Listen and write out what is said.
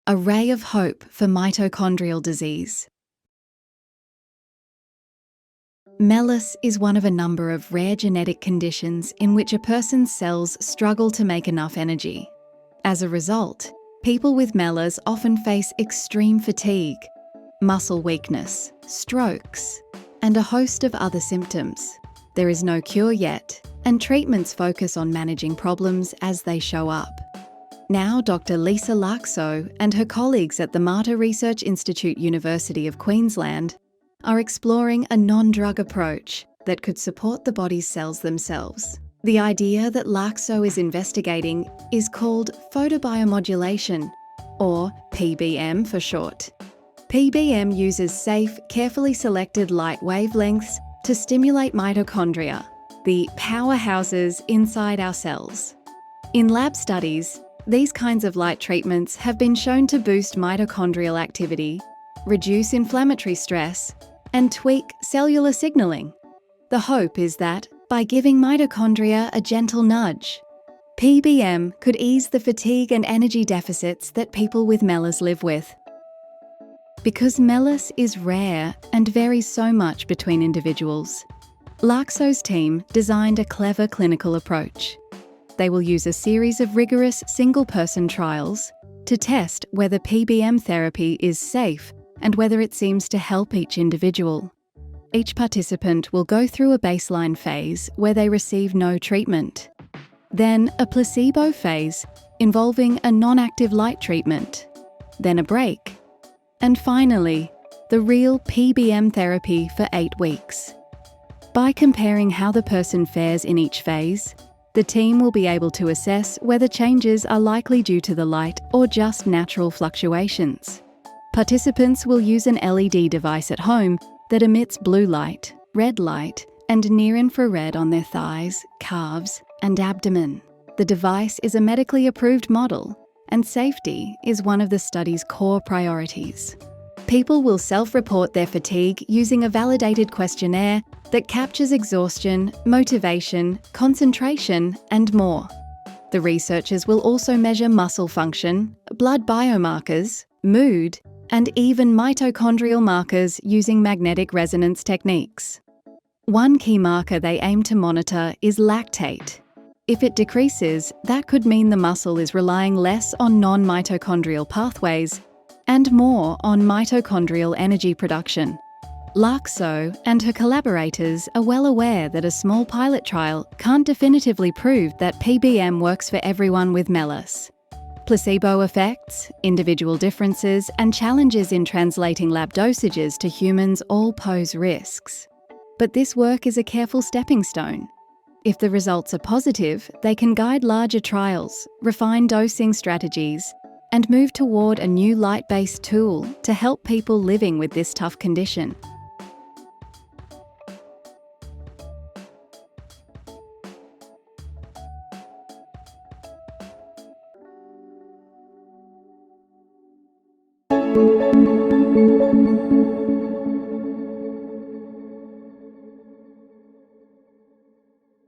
A ray of hope for mitochondrial disease. MELAS is one of a number of rare genetic conditions in which a person's cells struggle to make enough energy. As a result, people with MELAS often face extreme fatigue, muscle weakness, strokes, and a host of other symptoms. There is no cure yet, and treatments focus on managing problems as they show up. Now, Dr. Liisa Laakso and her colleagues at the Mater Research Institute, University of Queensland, are exploring a non-drug approach that could support the body's cells themselves. The idea that Laakso is investigating is called photobiomodulation, or PBM for short. PBM uses safe, carefully selected light wavelengths to stimulate mitochondria, the powerhouses inside our cells. In lab studies, these kinds of light treatments have been shown to boost mitochondrial activity, reduce inflammatory stress, and tweak cellular signaling. The hope is that, by giving mitochondria a gentle nudge, PBM could ease the fatigue and energy deficits that people with MELAS live with. Because MELAS is rare and varies so much between individuals, Laakso's team designed a clever clinical approach. They will use a series of rigorous single-person trials to test whether PBM therapy is safe and whether it seems to help each individual. Each participant will go through a baseline phase where they receive no treatment, then a placebo phase involving a non-active light treatment, then a break, and finally, the real PBM therapy for 8 weeks. By comparing how the person fares in each phase, the team will be able to assess whether changes are likely due to the light or just natural fluctuations. Participants will use an LED device at home that emits blue light, red light, and near-infrared on their thighs, calves, and abdomen. The device is a medically approved model, and safety is one of the study's core priorities. People will self-report their fatigue using a validated questionnaire that captures exhaustion, motivation, concentration, and more. The researchers will also measure muscle function, blood biomarkers, mood, and even mitochondrial markers using magnetic resonance techniques. One key marker they aim to monitor is lactate. If it decreases, that could mean the muscle is relying less on non-mitochondrial pathways and more on mitochondrial energy production. Laakso and her collaborators are well aware that a small pilot trial can't definitively prove that PBM works for everyone with MELAS. Placebo effects, individual differences, and challenges in translating lab dosages to humans all pose risks. But this work is a careful stepping stone. If the results are positive, they can guide larger trials, refine dosing strategies, and move toward a new light-based tool to help people living with this tough condition.